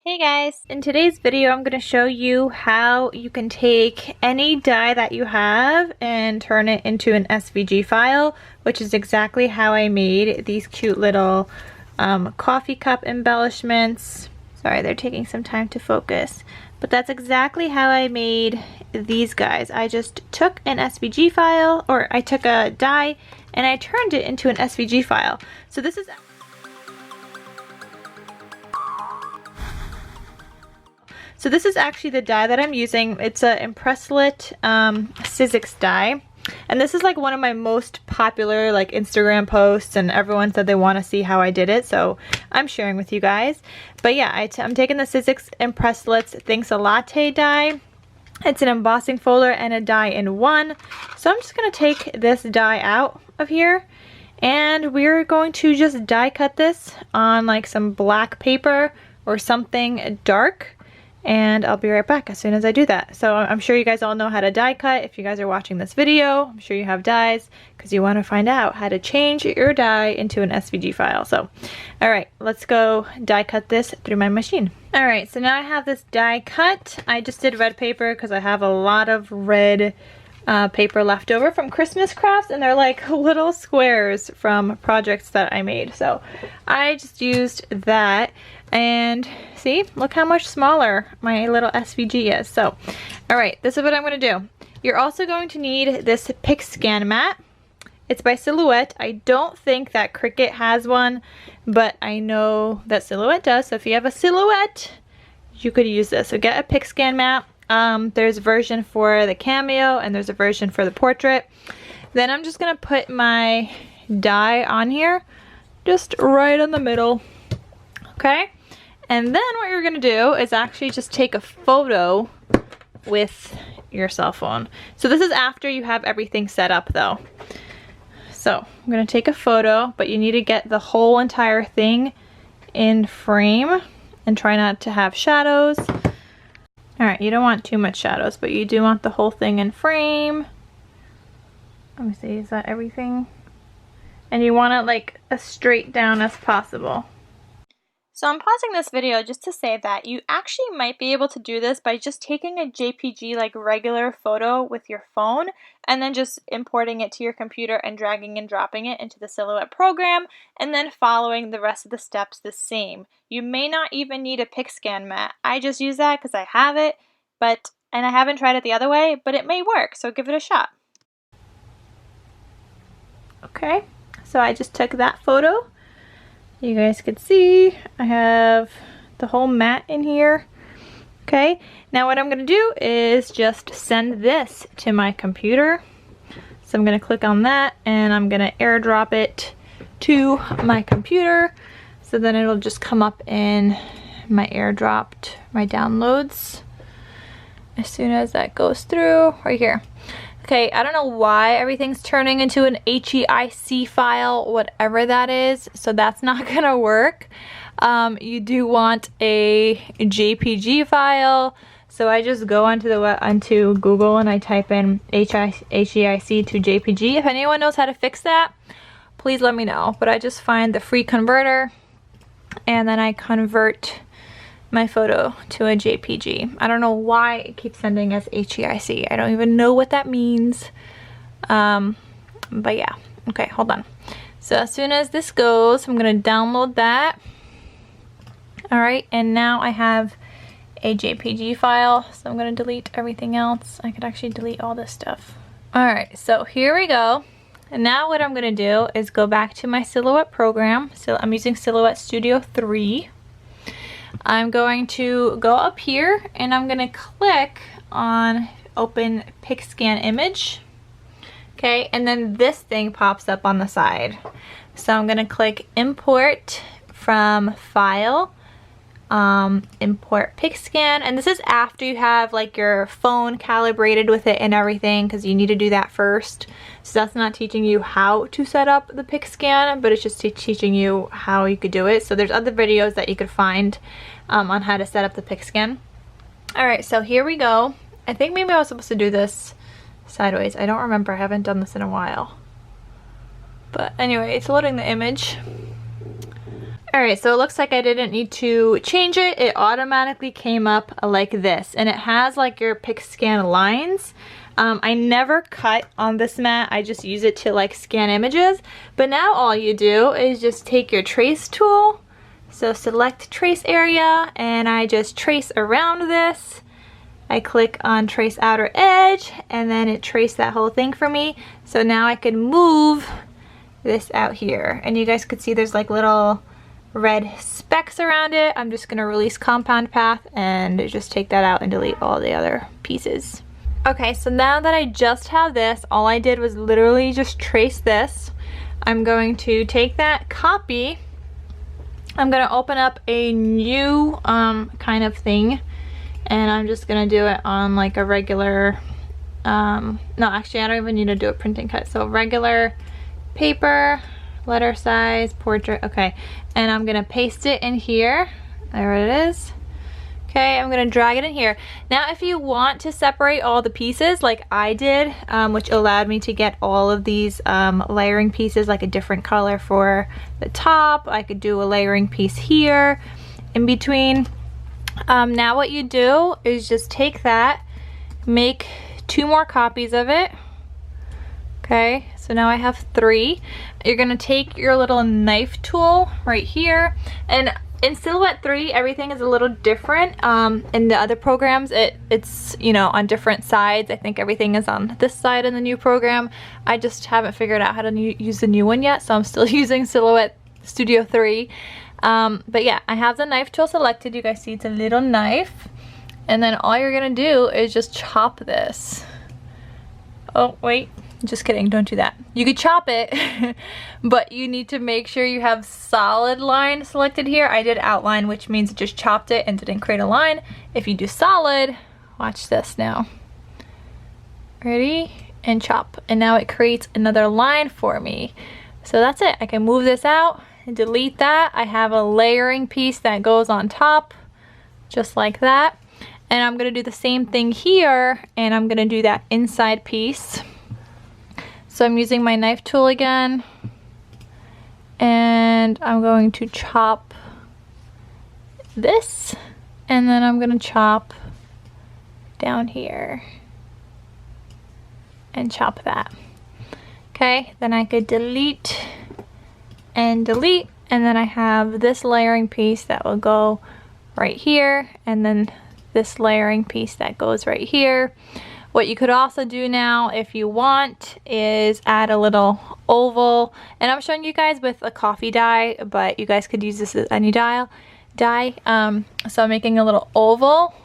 Hey guys, in today's video I'm going to show you how you can take any die that you have and turn it into an SVG file, which is exactly how I made these cute little coffee cup embellishments. Sorry, they're taking some time to focus, but that's exactly how I made these guys. I just took an SVG file, or I took a die and I turned it into an SVG file. So this is actually the die that I'm using. It's a Impresslit Sizzix die. And this is like one of my most popular like Instagram posts, and everyone said they want to see how I did it, so I'm sharing with you guys. But yeah, I'm taking the Sizzix Impresslit's Thanks a Latte die. It's an embossing folder and a die in one. So I'm just going to take this die out of here, and we're going to just die cut this on like some black paper or something dark. And I'll be right back as soon as I do that. So I'm sure you guys all know how to die cut. If you guys are watching this video, I'm sure you have dies because you want to find out how to change your die into an SVG file. So, all right, let's go die cut this through my machine. All right, so now I have this die cut. I just did red paper because I have a lot of red paper left over from Christmas crafts, and they're like little squares from projects that I made. So I just used that. And see, look how much smaller my little SVG is. So, all right, this is what I'm going to do. You're also going to need this PixScan mat. It's by Silhouette. I don't think that Cricut has one, but I know that Silhouette does. So if you have a Silhouette, you could use this. So get a PixScan mat. There's a version for the cameo and there's a version for the portrait. Then I'm just going to put my die on here, just right in the middle. Okay? And then what you're gonna do is actually just take a photo with your cell phone. So this is after you have everything set up though. So I'm gonna take a photo, but you need to get the whole entire thing in frame and try not to have shadows. All right, you don't want too much shadows, but you do want the whole thing in frame. Let me see, is that everything? And you want it like as straight down as possible. So I'm pausing this video just to say that you actually might be able to do this by just taking a JPG like regular photo with your phone and then just importing it to your computer and dragging and dropping it into the Silhouette program and then following the rest of the steps the same. You may not even need a PixScan mat. I just use that because I have it, and I haven't tried it the other way, but it may work, so give it a shot. Okay, so I just took that photo. You guys could see I have the whole mat in here. Okay, now what I'm going to do is just send this to my computer. So I'm going to click on that and I'm going to airdrop it to my computer. So then it'll just come up in my airdropped, my downloads. As soon as that goes through, right here. Okay, I don't know why everything's turning into an HEIC file, whatever that is, so that's not gonna work. You do want a JPG file, so I just go onto Google and I type in HEIC to JPG. If anyone knows how to fix that, please let me know. But I just find the free converter and then I convert my photo to a JPG. I don't know why it keeps sending as HEIC. I don't even know what that means. But yeah. Okay, hold on. So as soon as this goes, I'm gonna download that. All right, and now I have a JPG file. So I'm gonna delete everything else. I could actually delete all this stuff. All right, so here we go. And now what I'm gonna do is go back to my Silhouette program. So I'm using Silhouette Studio 3. I'm going to go up here and I'm going to click on open PixScan image. Okay, and then this thing pops up on the side. So I'm going to click import from file, import PixScan, and this is after you have like your phone calibrated with it and everything, because you need to do that first. So that's not teaching you how to set up the PixScan, but it's just teaching you how you could do it. So there's other videos that you could find on how to set up the PixScan. Alright, so here we go. I think maybe I was supposed to do this sideways. I don't remember. I haven't done this in a while. But anyway, it's loading the image. Alright, so it looks like I didn't need to change it. It automatically came up like this, and it has like your PixScan lines. I never cut on this mat, I just use it to like scan images. But now all you do is just take your trace tool, so select trace area, and I just trace around this. I click on trace outer edge, and then it traced that whole thing for me. So now I can move this out here, and you guys could see there's like little red specks around it. I'm just gonna release compound path and just take that out and delete all the other pieces. Okay, so now that I just have this, all I did was literally just trace this. I'm going to take that copy, I'm gonna open up a new kind of thing, and I'm just gonna do it on like a regular, no actually I don't even need to do a printing cut, so regular paper, letter size, portrait, okay. And I'm gonna paste it in here, there it is. Okay, I'm gonna drag it in here. Now if you want to separate all the pieces like I did, which allowed me to get all of these layering pieces, like a different color for the top, I could do a layering piece here in between. Now what you do is just take that, make 2 more copies of it. Okay, so now I have 3. You're gonna take your little knife tool right here, and in Silhouette 3 everything is a little different. In the other programs it's you know on different sides. I think everything is on this side in the new program. I just haven't figured out how to use the new one yet, so I'm still using Silhouette Studio 3. But yeah, I have the knife tool selected. You guys see it's a little knife, and then all you're gonna do is just chop this. Oh wait, just kidding, don't do that. You could chop it, but you need to make sure you have solid line selected here. I did outline, which means it just chopped it and didn't create a line. If you do solid, watch this now. Ready? And chop. And now it creates another line for me. So that's it. I can move this out and delete that. I have a layering piece that goes on top, just like that. And I'm gonna do the same thing here, and I'm gonna do that inside piece. So I'm using my knife tool again, and I'm going to chop this, and then I'm gonna chop down here and chop that. Okay, then I could delete and delete, and then I have this layering piece that will go right here, and then this layering piece that goes right here. What you could also do now, if you want, is add a little oval. And I'm showing you guys with a coffee dye, but you guys could use this as any dye. So I'm making a little oval,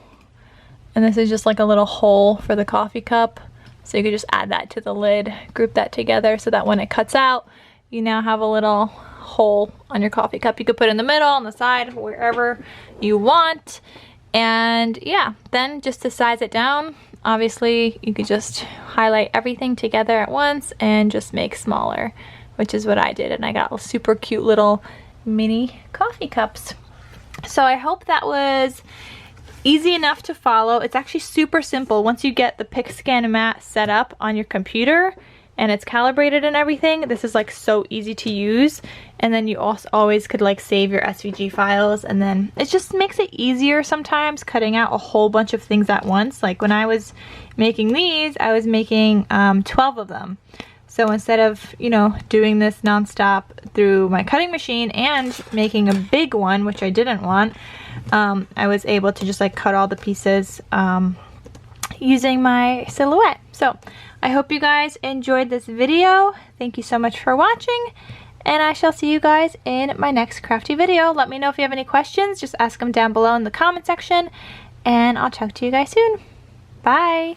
and this is just like a little hole for the coffee cup. So you could just add that to the lid, group that together so that when it cuts out, you now have a little hole on your coffee cup. You could put it in the middle, on the side, wherever you want. And yeah, then just to size it down, obviously you could just highlight everything together at once and just make smaller, which is what I did, and I got super cute little mini coffee cups. So I hope that was easy enough to follow. It's actually super simple. Once you get the PixScan mat set up on your computer and it's calibrated and everything, this is like so easy to use. And then you also always could like save your SVG files, and then it just makes it easier sometimes cutting out a whole bunch of things at once. Like when I was making these, I was making 12 of them. So instead of, you know, doing this nonstop through my cutting machine and making a big one, which I didn't want, I was able to just like cut all the pieces using my Silhouette. So I hope you guys enjoyed this video. Thank you so much for watching, and I shall see you guys in my next crafty video. Let me know if you have any questions. Just ask them down below in the comment section, and I'll talk to you guys soon. Bye!